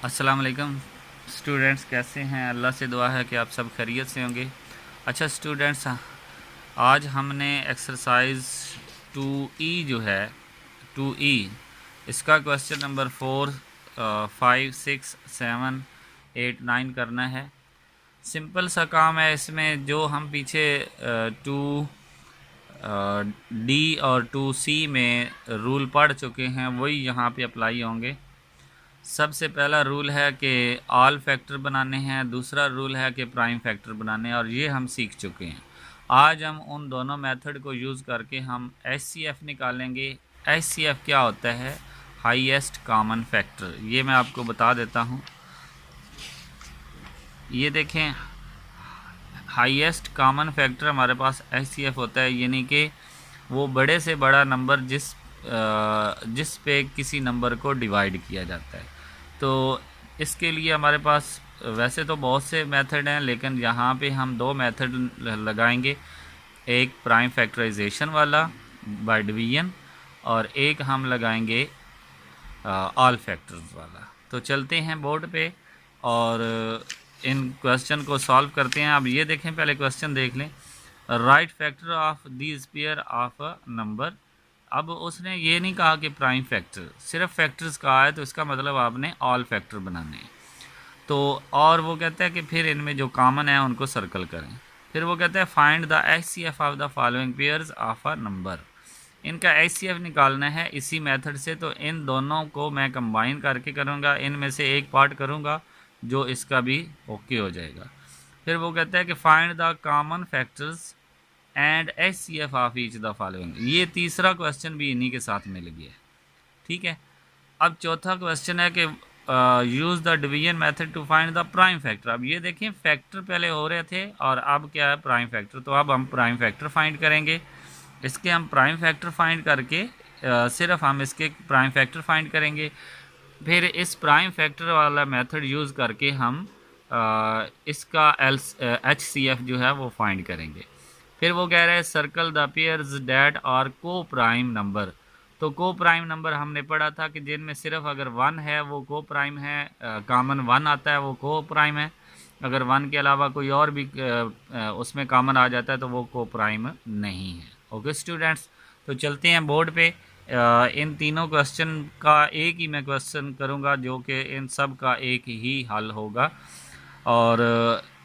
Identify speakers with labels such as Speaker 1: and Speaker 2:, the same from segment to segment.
Speaker 1: अस्सलाम वालेकुम स्टूडेंट्स, कैसे हैं? अल्लाह से दुआ है कि आप सब खैरियत से होंगे। अच्छा स्टूडेंट्स, आज हमने एक्सरसाइज 2E जो है 2E इसका क्वेश्चन नंबर 4, 5, 6, 7, 8, 9 करना है। सिंपल सा काम है। इसमें जो हम पीछे 2D और 2C में रूल पढ़ चुके हैं वही यहाँ पे अप्लाई होंगे। सबसे पहला रूल है कि ऑल फैक्टर बनाने हैं, दूसरा रूल है कि प्राइम फैक्टर बनाने हैं, और ये हम सीख चुके हैं। आज हम उन दोनों मेथड को यूज़ करके हम HCF निकालेंगे। HCF क्या होता है? Highest common factor. ये मैं आपको बता देता हूँ। ये देखें, हाईएस्ट कॉमन फैक्टर हमारे पास HCF होता है, यानी कि वो बड़े से बड़ा नंबर जिस पे किसी नंबर को डिवाइड किया जाता है। तो इसके लिए हमारे पास वैसे तो बहुत से मेथड हैं, लेकिन यहाँ पे हम दो मेथड लगाएंगे। एक प्राइम फैक्टराइजेशन वाला बाय डिवीजन, और एक हम लगाएंगे ऑल फैक्टर्स वाला। तो चलते हैं बोर्ड पे और इन क्वेश्चन को सॉल्व करते हैं। अब ये देखें, पहले क्वेश्चन देख लें। Right factor of this pair of a number. अब उसने ये नहीं कहा कि प्राइम फैक्टर, सिर्फ फैक्टर्स कहा है, तो इसका मतलब आपने ऑल फैक्टर बनाने हैं। तो और वो कहता है कि फिर इनमें जो कॉमन है उनको सर्कल करें। फिर वो कहता है find the HCF of the following pairs of a number. इनका HCF निकालना है इसी मेथड से। तो इन दोनों को मैं कंबाइन करके करूँगा, इनमें से एक पार्ट करूँगा जो इसका भी ओके हो जाएगा। फिर वो कहता है कि find the common factors and HCF of each the following. ये तीसरा क्वेश्चन भी इन्हीं के साथ मिल गया। ठीक है। अब चौथा क्वेश्चन है कि use the division method to find the prime factor. अब ये देखिए, फैक्टर पहले हो रहे थे और अब क्या है? Prime factor. तो अब हम प्राइम फैक्टर फाइंड करेंगे। इसके हम प्राइम फैक्टर फाइंड करके सिर्फ हम इसके प्राइम फैक्टर फाइंड करेंगे। फिर इस प्राइम फैक्टर वाला मेथड यूज़ करके हम इसका HCF जो है वो फाइंड करेंगे। फिर वो कह रहे हैं सर्कल द पेयर्स डैट और को प्राइम नंबर। तो को प्राइम नंबर हमने पढ़ा था कि जिनमें सिर्फ अगर 1 है वो को प्राइम है, कॉमन 1 आता है वो को प्राइम है। अगर 1 के अलावा कोई और भी उसमें कॉमन आ जाता है तो वो को प्राइम नहीं है। ओके स्टूडेंट्स, तो चलते हैं बोर्ड पे। इन तीनों क्वेश्चन का एक ही मैं क्वेश्चन करूँगा जो कि इन सब का एक ही हल होगा, और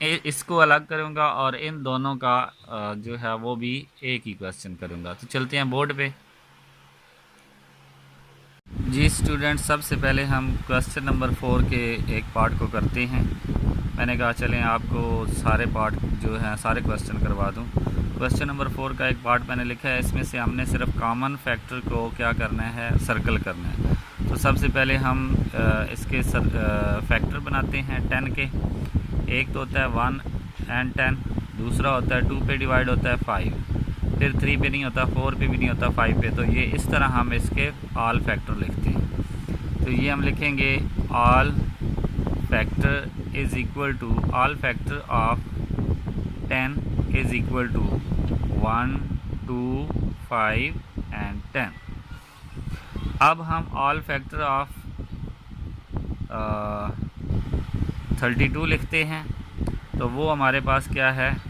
Speaker 1: इसको अलग करूँगा और इन दोनों का जो है वो भी एक ही क्वेश्चन करूँगा। तो चलते हैं बोर्ड पे। जी स्टूडेंट, सबसे पहले हम क्वेश्चन नंबर 4 के एक पार्ट को करते हैं। मैंने कहा चलें आपको सारे पार्ट जो हैं सारे क्वेश्चन करवा दूं। क्वेश्चन नंबर 4 का एक पार्ट मैंने लिखा है, इसमें से हमने सिर्फ कॉमन फैक्टर को क्या करना है? सर्कल करना है। तो सबसे पहले हम इसके फैक्टर बनाते हैं 10 के। एक तो होता है 1 and 10, दूसरा होता है 2 पे डिवाइड होता है 5, फिर 3 पे नहीं होता, 4 पे भी नहीं होता, 5 पे। तो ये इस तरह हम इसके ऑल फैक्टर लिखते हैं। तो ये हम लिखेंगे all factor is equal to all factor of 10 is equal to 1, 2, 5 and 10। अब हम ऑल फैक्टर ऑफ 32 लिखते हैं। तो वो हमारे पास क्या है?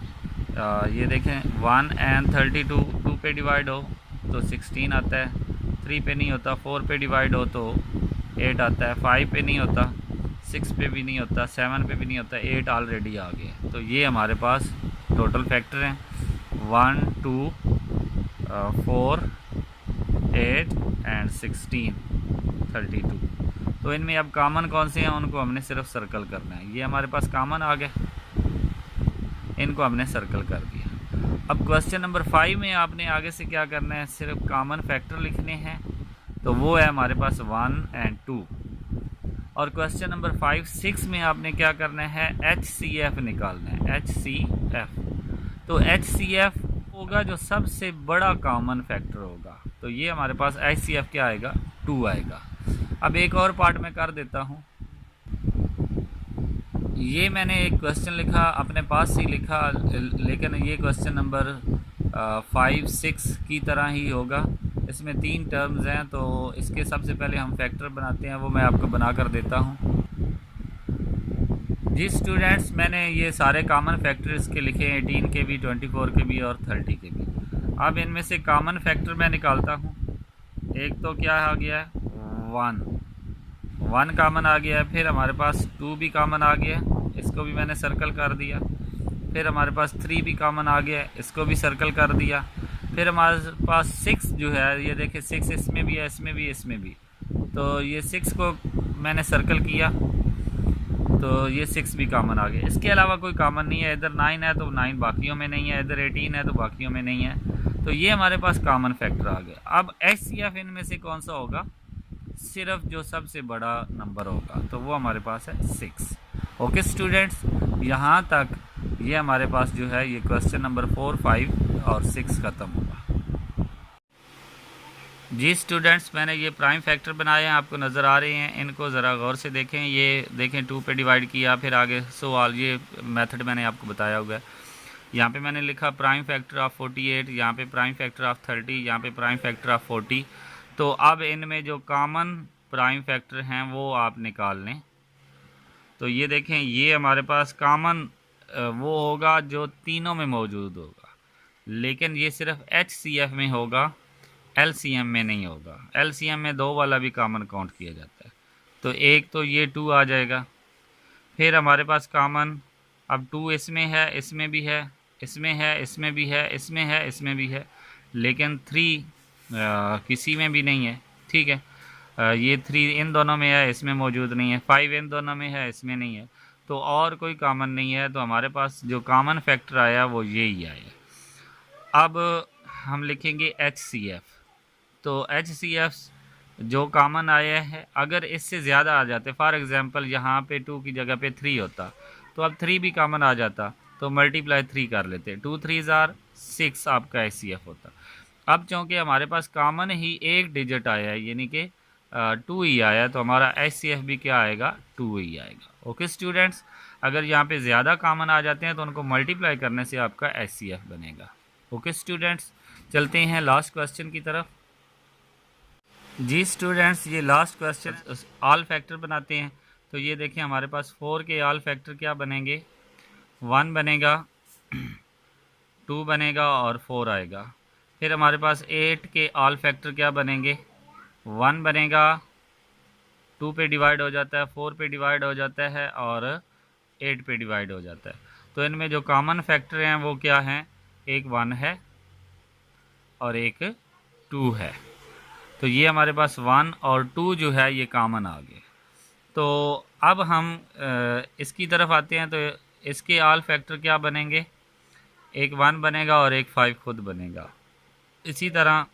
Speaker 1: ये देखें, 1 and 32 2 पे डिवाइड हो तो 16 आता है, 3 पे नहीं होता, 4 पे डिवाइड हो तो 8 आता है, 5 पे नहीं होता, 6 पे भी नहीं होता, 7 पे भी नहीं होता, 8 ऑलरेडी आ गया। तो ये हमारे पास टोटल फैक्टर हैं 1, 2, 4, 8 and 16, 32। तो इनमें अब कॉमन कौन से हैं उनको हमने सिर्फ सर्कल करना है। ये हमारे पास कॉमन आ गए, इनको हमने सर्कल कर दिया। अब क्वेश्चन नंबर 5 में आपने आगे से क्या करना है? सिर्फ कॉमन फैक्टर लिखने हैं। तो वो है हमारे पास 1 and 2। और क्वेश्चन नंबर 5, 6 में आपने क्या करना है? HCF निकालना है, HCF। तो HCF होगा जो सबसे बड़ा कॉमन फैक्टर होगा। तो ये हमारे पास HCF क्या आएगा? 2 आएगा। अब एक और पार्ट में कर देता हूँ। ये मैंने एक क्वेश्चन लिखा, अपने पास ही लिखा, लेकिन ये क्वेश्चन नंबर 5, 6 की तरह ही होगा। इसमें 3 टर्म्स हैं, तो इसके सबसे पहले हम फैक्टर बनाते हैं, वो मैं आपको बना कर देता हूँ। जी स्टूडेंट्स, मैंने ये सारे कॉमन फैक्टर इसके लिखे हैं, 18 के भी, 24 के भी और 30 के भी। अब इनमें से कॉमन फैक्टर मैं निकालता हूँ। एक तो क्या आ गया है, 1 कॉमन आ गया है। फिर हमारे पास 2 भी कॉमन आ गया है, इसको भी मैंने सर्कल कर दिया। फिर हमारे पास 3 भी कॉमन आ गया है, इसको भी सर्कल कर दिया। फिर हमारे पास 6 जो है, ये देखिए 6 इसमें भी है, इसमें भी, इसमें भी। तो ये 6 को मैंने सर्कल किया, तो ये 6 भी कॉमन आ गया। इसके अलावा कोई कॉमन नहीं है। इधर 9 है तो 9 बाकियों में नहीं है, इधर 18 है तो बाकियों में नहीं है। तो ये हमारे पास कॉमन फैक्टर आ गया। अब HCF इनमें से कौन सा होगा, सिर्फ जो सबसे बड़ा नंबर होगा, तो वो हमारे पास है 6। ओके स्टूडेंट्स, यहाँ तक ये हमारे पास जो है ये क्वेश्चन नंबर 4, 5 और 6 ख़त्म हुआ। जी स्टूडेंट्स, मैंने ये प्राइम फैक्टर बनाए हैं, आपको नज़र आ रहे हैं। इनको ज़रा गौर से देखें। ये देखें 2 पे डिवाइड किया, फिर आगे सवाल, ये मेथड मैंने आपको बताया हुआ है। यहाँ पे मैंने लिखा प्राइम फैक्टर ऑफ 48, यहाँ पे प्राइम फैक्टर ऑफ 30, यहाँ पे प्राइम फैक्टर ऑफ 40। तो अब इनमें जो कॉमन प्राइम फैक्टर हैं वो आप निकाल लें। तो ये देखें, ये हमारे पास कॉमन वो होगा जो तीनों में मौजूद होगा, लेकिन ये सिर्फ HCF में होगा, LCM में नहीं होगा। LCM में 2 वाला भी कॉमन काउंट किया जाता है। तो एक तो ये 2 आ जाएगा। फिर हमारे पास कॉमन, अब 2 इसमें है, इसमें भी है, इसमें है, इसमें भी है, इसमें है, इसमें भी है, लेकिन 3 किसी में भी नहीं है। ठीक है, ये 3 इन दोनों में है, इसमें मौजूद नहीं है। 5 इन दोनों में है, इसमें नहीं है। तो और कोई कॉमन नहीं है। तो हमारे पास जो कॉमन फैक्टर आया वो ये ही आया। अब हम लिखेंगे HCF। तो HCF जो कॉमन आया है, अगर इससे ज़्यादा आ जाते, फॉर एग्ज़ाम्पल यहाँ पे 2 की जगह पे 3 होता, तो अब 3 भी कॉमन आ जाता, तो मल्टीप्लाई 3 कर लेते, 2 3 आर 6 आपका HCF होता। अब चूँकि हमारे पास कॉमन ही एक डिजिट आया है, यानी कि 2 ही आया, तो हमारा HCF भी क्या आएगा, 2 ही आएगा। ओके स्टूडेंट्स, अगर यहाँ पे ज़्यादा कॉमन आ जाते हैं तो उनको मल्टीप्लाई करने से आपका HCF बनेगा। ओके स्टूडेंट्स, चलते हैं लास्ट क्वेश्चन की तरफ। जी स्टूडेंट्स, ये लास्ट क्वेश्चन ऑल फैक्टर बनाते हैं। तो ये देखें, हमारे पास 4 के ऑल फैक्टर क्या बनेंगे, 1 बनेगा, 2 बनेगा और 4 आएगा। फिर हमारे पास 8 के ऑल फैक्टर क्या बनेंगे, 1 बनेगा, 2 पे डिवाइड हो जाता है, 4 पे डिवाइड हो जाता है और 8 पे डिवाइड हो जाता है। तो इनमें जो कॉमन फैक्टर हैं वो क्या हैं, एक 1 है और एक 2 है। तो ये हमारे पास 1 और 2 जो है ये कॉमन आ गए। तो अब हम इसकी तरफ आते हैं। तो इसके ऑल फैक्टर क्या बनेंगे, एक 1 बनेगा और एक 5 खुद बनेगा। इसी तरह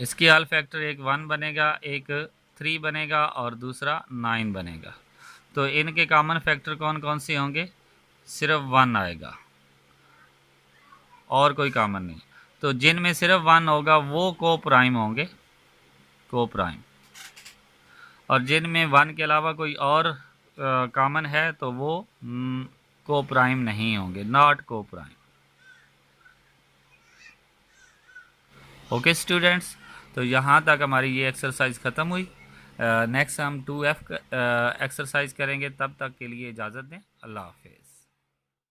Speaker 1: इसके ऑल फैक्टर एक 1 बनेगा, एक 3 बनेगा और दूसरा 9 बनेगा। तो इनके कॉमन फैक्टर कौन कौन से होंगे, सिर्फ 1 आएगा और कोई कॉमन नहीं। तो जिनमें सिर्फ 1 होगा वो को प्राइम होंगे, को प्राइम, और जिनमें 1 के अलावा कोई और कॉमन है तो वो को प्राइम नहीं होंगे, नॉट को प्राइम। ओके स्टूडेंट्स, तो यहाँ तक हमारी ये एक्सरसाइज ख़त्म हुई। नेक्स्ट हम 2F एक्सरसाइज करेंगे। तब तक के लिए इजाज़त दें। अल्लाह हाफिज़।